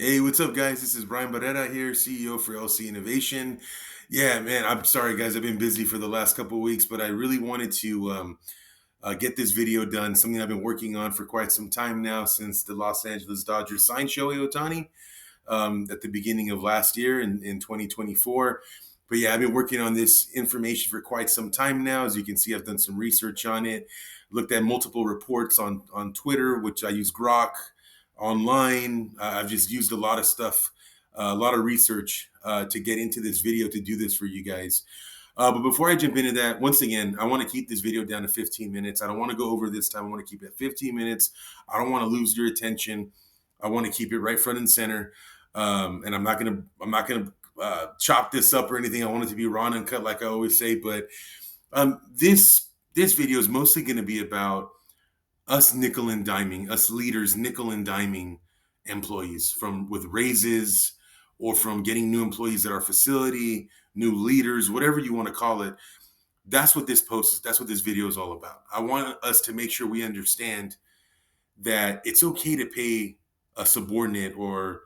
Hey, what's up, guys? This is Brian Barrera here, CEO for LC Innovation. Yeah, man, I'm sorry, guys. I've been busy for the last couple of weeks, but I really wanted to get this video done. Something I've been working on for quite some time now, since the Los Angeles Dodgers signed Shohei Ohtani at the beginning of last year in 2024. But yeah, I've been working on this information for quite some time now. As you can see, I've done some research on it, looked at multiple reports on Twitter, which I use Grok online. I've just used a lot of stuff, a lot of research to get into this video to do this for you guys. But before I jump into that, once again, I want to keep this video down to 15 minutes. I don't want to go over this time. I want to keep it at 15 minutes. I don't want to lose your attention. I want to keep it right front and center. And I'm not gonna chop this up or anything. I want it to be raw and cut, like I always say. But this video is mostly going to be about us nickel and diming, us leaders nickel and diming employees from with raises or from getting new employees at our facility, new leaders, whatever you want to call it. That's what this post is. That's what this video is all about. I want us to make sure we understand that it's okay to pay a subordinate or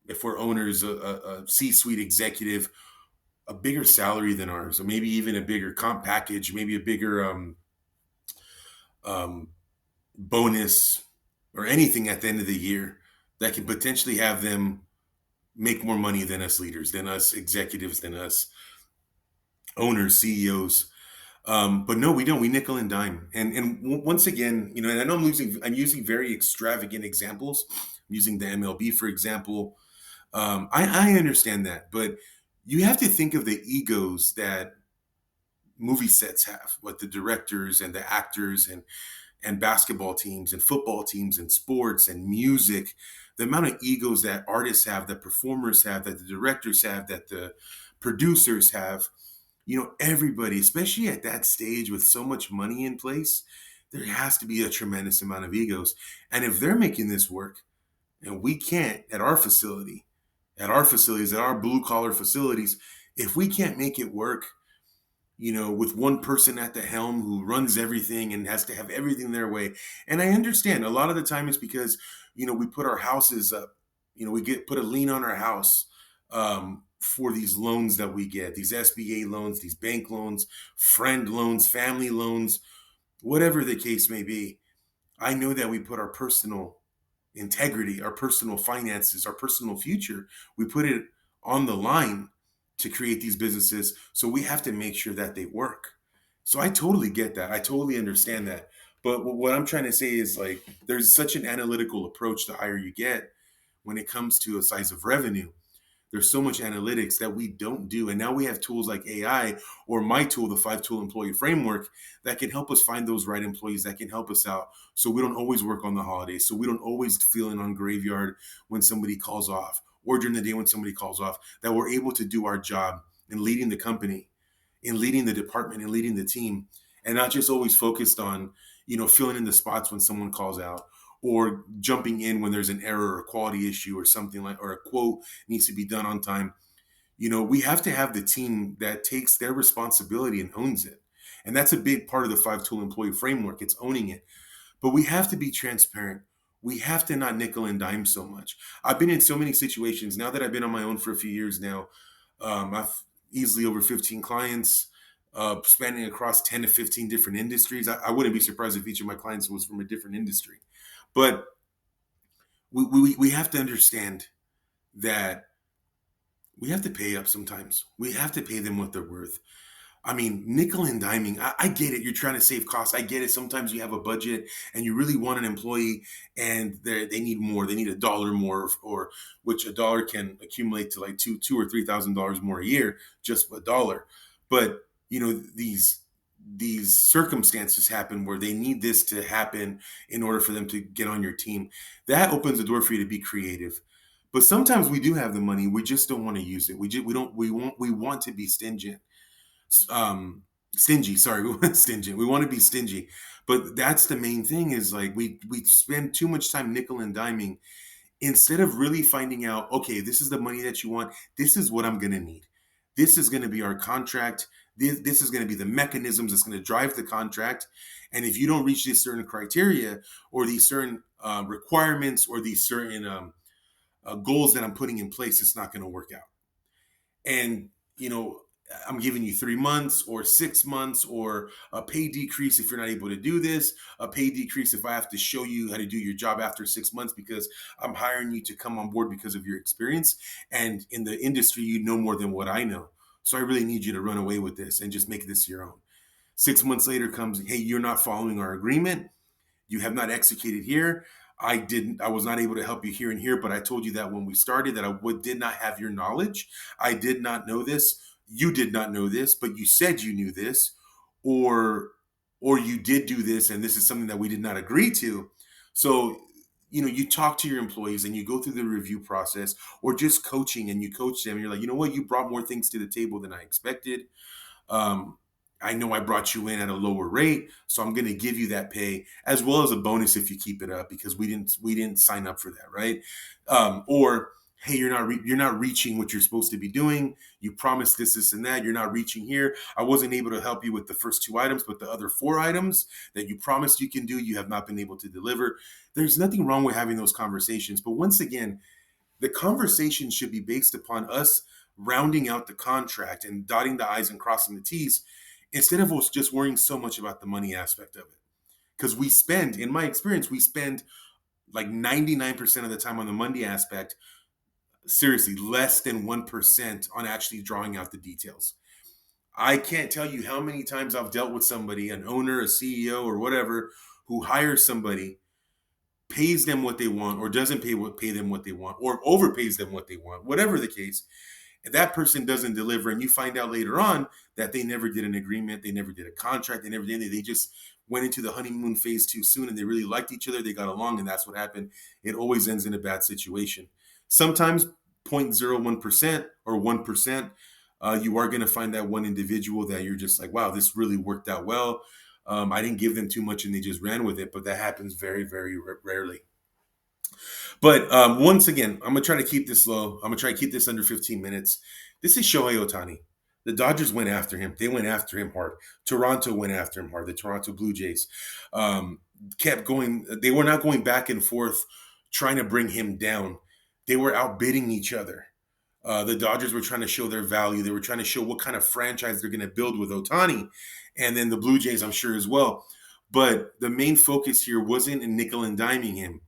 if we're owners, a C-suite executive, a bigger salary than ours, or maybe even a bigger comp package, maybe a bigger um, bonus or anything at the end of the year that can potentially have them make more money than us leaders, than us executives, than us owners, CEOs. But no, we don't. We nickel and dime. And once again, and I know I'm using very extravagant examples. I'm using the MLB for example. I understand that, but you have to think of the egos that movie sets have, what the directors and the actors and basketball teams and football teams and sports and music, the amount of egos that artists have, that performers have, that the directors have, that the producers have. Everybody, especially at that stage with so much money in place, there has to be a tremendous amount of egos. And if they're making this work and we can't at our facilities, at our blue collar facilities, if we can't make it work, with one person at the helm who runs everything and has to have everything their way. And I understand a lot of the time it's because, we put our houses up, we put a lien on our house for these loans that we get, these SBA loans, these bank loans, friend loans, family loans, whatever the case may be. I know that we put our personal integrity, our personal finances, our personal future, we put it on the line to create these businesses. So we have to make sure that they work. So I totally get that. I totally understand that. But what I'm trying to say is, like, there's such an analytical approach the higher you get when it comes to a size of revenue. There's so much analytics that we don't do. And now we have tools like AI or my tool, the 5 tool employee framework, that can help us find those right employees that can help us out. So we don't always work on the holidays. So we don't always feel in on graveyard when somebody calls off or during the day when somebody calls off, that we're able to do our job in leading the company, in leading the department, and leading the team, and not just always focused on, filling in the spots when someone calls out or jumping in when there's an error or a quality issue or something like, or a quote needs to be done on time. We have to have the team that takes their responsibility and owns it. And that's a big part of the 5 tool employee framework. It's owning it. But we have to be transparent. We have to not nickel and dime so much. I've been in so many situations now that I've been on my own for a few years now. I've easily over 15 clients, spanning across 10 to 15 different industries. I wouldn't be surprised if each of my clients was from a different industry. But we have to understand that we have to pay up sometimes. We have to pay them what they're worth. I mean, nickel and diming, I get it. You're trying to save costs. I get it. Sometimes you have a budget and you really want an employee and they need more. They need $1 more, or which $1 can accumulate to like two or $3,000 more a year, just $1. But these circumstances happen where they need this to happen in order for them to get on your team. That opens the door for you to be creative. But sometimes we do have the money. We just don't want to use it. We want to be stingy. Sorry, we want stingy. We want to be stingy. But that's the main thing, is like we spend too much time nickel and diming instead of really finding out, okay, this is the money that you want. This is what I'm going to need. This is going to be our contract. This is going to be the mechanisms that's going to drive the contract. And if you don't reach these certain criteria or these certain requirements or these certain goals that I'm putting in place, it's not going to work out. And, I'm giving you 3 months or 6 months or a pay decrease if you're not able to do this, a pay decrease if I have to show you how to do your job after 6 months because I'm hiring you to come on board because of your experience. And in the industry, you know more than what I know. So I really need you to run away with this and just make this your own. 6 months later comes, hey, you're not following our agreement. You have not executed here. I was not able to help you here and here, but I told you that when we started that did not have your knowledge. I did not know this. You did not know this, but you said you knew this, or you did do this, and this is something that we did not agree to. So, you talk to your employees and you go through the review process, or just coaching, and you coach them. And you're like, you know what? You brought more things to the table than I expected. Um, I know I brought you in at a lower rate, so I'm going to give you that pay as well as a bonus if you keep it up because we didn't sign up for that, right? Or hey, you're not reaching what you're supposed to be doing. You promised this, and that. You're not reaching here. I wasn't able to help you with the first 2 items, but the other 4 items that you promised you can do, you have not been able to deliver. There's nothing wrong with having those conversations, but once again, the conversation should be based upon us rounding out the contract and dotting the I's and crossing the T's instead of us just worrying so much about the money aspect of it. Because in my experience, we spend like 99% of the time on the money aspect, seriously, less than 1% on actually drawing out the details. I can't tell you how many times I've dealt with somebody, an owner, a CEO, or whatever, who hires somebody, pays them what they want, or doesn't pay them what they want, or overpays them what they want, whatever the case. And that person doesn't deliver, and you find out later on that they never did an agreement, they never did a contract, they never did anything. They just went into the honeymoon phase too soon, and they really liked each other, they got along, and that's what happened. It always ends in a bad situation. Sometimes 0.01% or 1%, you are going to find that one individual that you're just like, wow, this really worked out well. I didn't give them too much and they just ran with it, but that happens very, very rarely. But once again, I'm going to try to keep this low. I'm going to try to keep this under 15 minutes. This is Shohei Ohtani. The Dodgers went after him. They went after him hard. Toronto went after him hard. The Toronto Blue Jays kept going. They were not going back and forth trying to bring him down. They were outbidding each other. The Dodgers were trying to show their value. They were trying to show what kind of franchise they're going to build with Ohtani. And then the Blue Jays, I'm sure, as well. But the main focus here wasn't in nickel and diming him.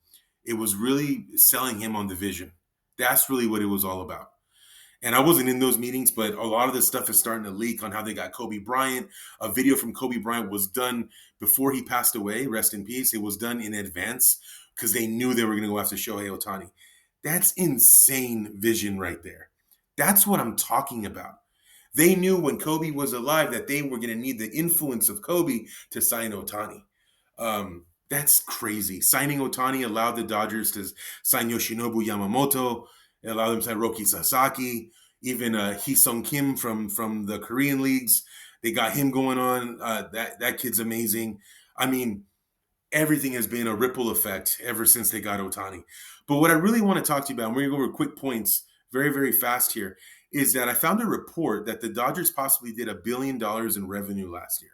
It was really selling him on the vision. That's really what it was all about. And I wasn't in those meetings, but a lot of this stuff is starting to leak on how they got Kobe Bryant. A video from Kobe Bryant was done before he passed away. Rest in peace. It was done in advance because they knew they were going to go after Shohei Ohtani. That's insane vision right there. That's what I'm talking about. They knew when Kobe was alive that they were going to need the influence of Kobe to sign Ohtani. That's crazy. Signing Ohtani allowed the Dodgers to sign Yoshinobu Yamamoto. It allowed them to sign Roki Sasaki, even Hee-Sung Kim from the Korean leagues. They got him going on. That kid's amazing. I mean, everything has been a ripple effect ever since they got Ohtani. But what I really want to talk to you about, and we're going to go over quick points very, very fast here, is that I found a report that the Dodgers possibly did $1 billion in revenue last year.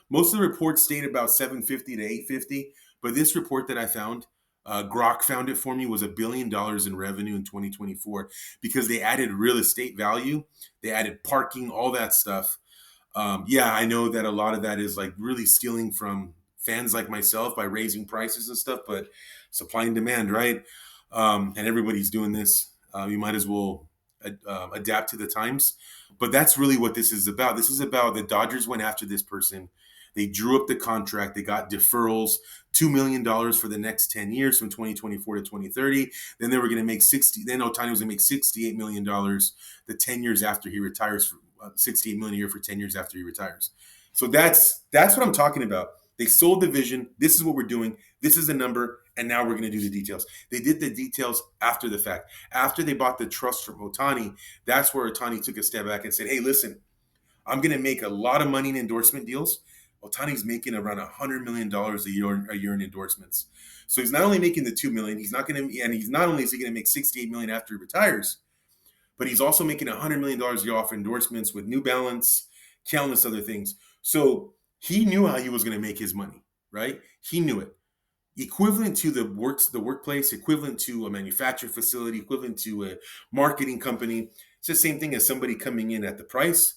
Most of the reports state about 750 to 850, but this report that I found, Grok found it for me, was $1 billion in revenue in 2024 because they added real estate value, they added parking, all that stuff. Yeah, I know that a lot of that is like really stealing from fans like myself by raising prices and stuff, but supply and demand, right? And everybody's doing this. You might as well adapt to the times. But that's really what this is about. This is about the Dodgers went after this person. They drew up the contract. They got deferrals, $2 million for the next 10 years from 2024 to 2030. Then they were going to make then Ohtani was going to make $68 million the 10 years after he retires, for $68 million a year for 10 years after he retires. So that's what I'm talking about. They sold the vision. This is what we're doing. This is the number. And now we're going to do the details. They did the details after the fact. After they bought the trust from Ohtani, that's where Ohtani took a step back and said, hey, listen, I'm going to make a lot of money in endorsement deals. Ohtani's making around $100 million a year in endorsements. So he's not only making the $2 million, he's not only is he going to make $68 million after he retires, but he's also making $100 million a year off endorsements with New Balance, countless other things. So he knew how he was going to make his money, right? He knew it. equivalent to the workplace, equivalent to a manufacturing facility, equivalent to a marketing company. It's the same thing as somebody coming in at the price,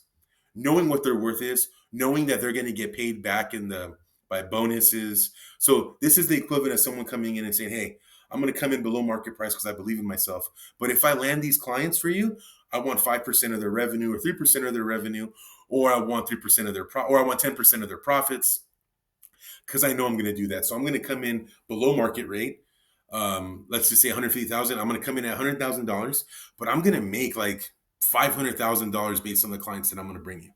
knowing what their worth is, knowing that they're going to get paid back in the by bonuses. So this is the equivalent of someone coming in and saying, "Hey, I'm going to come in below market price because I believe in myself. But if I land these clients for you, I want 5% of their revenue, or 3% of their revenue, or I want 3% of their or I want 10% of their profits, because I know I'm going to do that. So I'm going to come in below market rate. Let's just say 150,000. I'm going to come in at $100,000, but I'm going to make like $500,000 based on the clients that I'm going to bring you.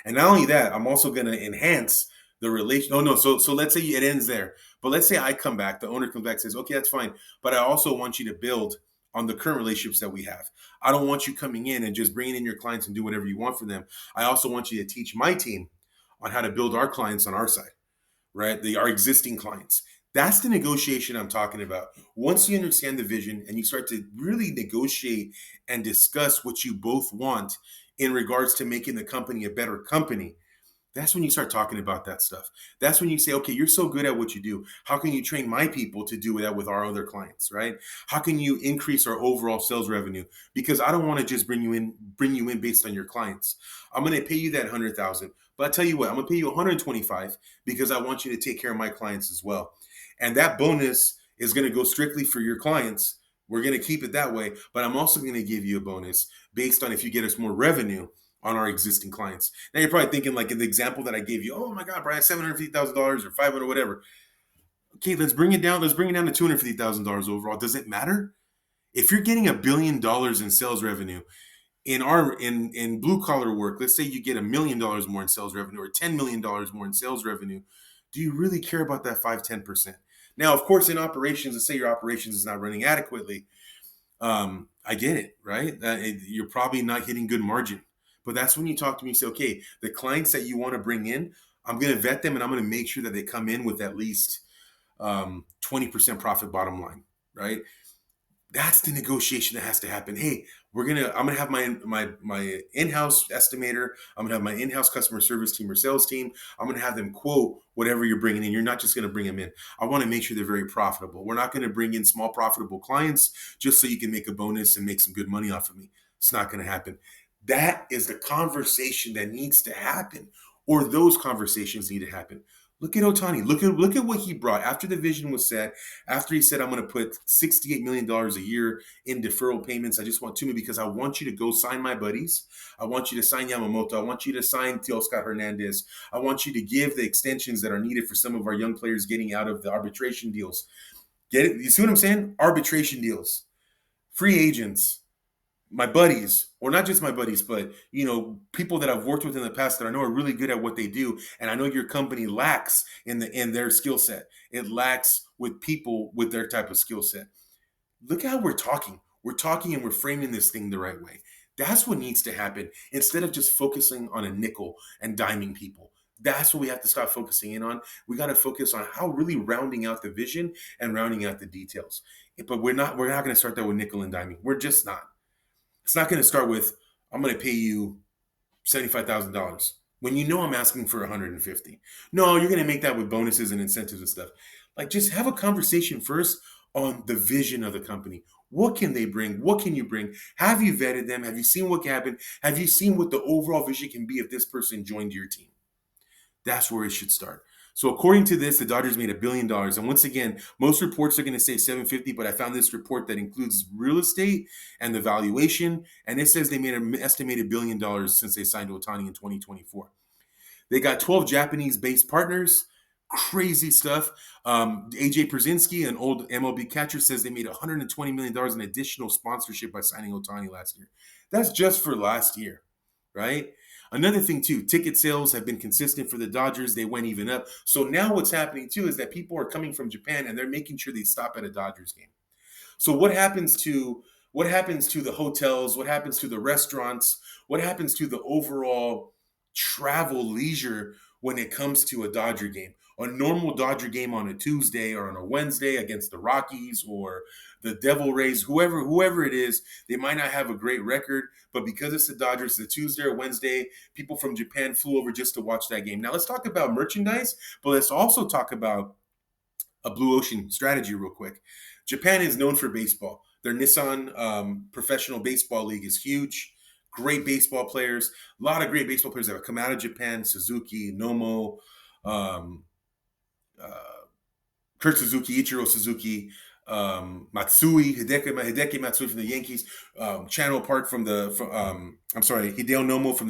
And not only that, I'm also going to enhance the relation. Oh no, so let's say it ends there. But let's say I come back, the owner comes back and says, okay, that's fine. But I also want you to build on the current relationships that we have. I don't want you coming in and just bringing in your clients and do whatever you want for them. I also want you to teach my team on how to build our clients on our side, right? Our existing clients. That's the negotiation I'm talking about. Once you understand the vision and you start to really negotiate and discuss what you both want in regards to making the company a better company, that's when you start talking about that stuff. That's when you say, okay, you're so good at what you do. How can you train my people to do that with our other clients, right? How can you increase our overall sales revenue? Because I don't want to just bring you in based on your clients. I'm going to pay you that 100,000, but I tell you what, I'm going to pay you 125 because I want you to take care of my clients as well. And that bonus is going to go strictly for your clients. We're going to keep it that way, but I'm also going to give you a bonus based on if you get us more revenue on our existing clients. Now you're probably thinking, like in the example that I gave you, oh my God, Brian, $750,000 or 500, whatever. Okay, let's bring it down. Let's bring it down to $250,000 overall. Does it matter? If you're getting $1 billion in sales revenue in blue collar work, let's say you get $1 million more in sales revenue or $10 million more in sales revenue. Do you really care about that 5-10%? Now, of course, in operations, let's say your operations is not running adequately. I get it, right? You're probably not hitting good margin. But that's when you talk to me and say, okay, the clients that you want to bring in, I'm going to vet them and I'm going to make sure that they come in with at least 20% profit bottom line, right? That's the negotiation that has to happen. Hey, I'm gonna have my in-house estimator. I'm gonna have my in-house customer service team or sales team. I'm gonna have them quote whatever you're bringing in. You're not just gonna bring them in. I want to make sure they're very profitable. We're not gonna bring in small profitable clients just so you can make a bonus and make some good money off of me. It's not gonna happen. That is the conversation that needs to happen, or those conversations need to happen. Look at Ohtani. Look at what he brought after the vision was set. After he said, "I'm going to put $68 million a year in deferral payments. I just want to me because I want you to go sign my buddies. I want you to sign Yamamoto. I want you to sign Teoscar Hernandez. I want you to give the extensions that are needed for some of our young players getting out of the arbitration deals. Get it? You see what I'm saying? Arbitration deals, free agents." My buddies, or not just my buddies, but people that I've worked with in the past that I know are really good at what they do, and I know your company lacks in their skill set. It lacks with people with their type of skill set. Look how we're talking. We're talking and we're framing this thing the right way. That's what needs to happen instead of just focusing on a nickel and diming people. That's what we have to stop focusing in on. We got to focus on how really rounding out the vision and rounding out the details. But we're not going to start that with nickel and diming. We're just not. It's not going to start with, I'm going to pay you $75,000 when you know I'm asking for 150. No, you're going to make that with bonuses and incentives and stuff. Like, just have a conversation first on the vision of the company. What can they bring? What can you bring? Have you vetted them? Have you seen what can happen? Have you seen what the overall vision can be if this person joined your team? That's where it should start. So according to this, the Dodgers made $1 billion. And once again, most reports are going to say 750, but I found this report that includes real estate and the valuation. And it says they made an estimated $1 billion since they signed Ohtani in 2024. They got 12 Japanese-based partners. Crazy stuff. AJ Pierzynski, an old MLB catcher, says they made $120 million in additional sponsorship by signing Ohtani last year. That's just for last year, right? Another thing too, ticket sales have been consistent for the Dodgers. They went even up. So now what's happening too is that people are coming from Japan and they're making sure they stop at a Dodgers game. So what happens to the hotels? What happens to the restaurants? What happens to the overall travel leisure when it comes to a Dodger game? A normal Dodger game on a Tuesday or on a Wednesday against the Rockies or the Devil Rays, whoever it is, they might not have a great record, but because it's the Dodgers, the Tuesday or Wednesday, people from Japan flew over just to watch that game. Now let's talk about merchandise, but let's also talk about a blue ocean strategy real quick. Japan is known for baseball. Their Nippon Professional Baseball League is huge. Great baseball players. A lot of great baseball players that have come out of Japan. Suzuki, Nomo, um, uh, Kurt Suzuki, Ichiro Suzuki, Matsui, Hideki Matsui from the Yankees, Channel Park from I'm sorry, Hideo Nomo from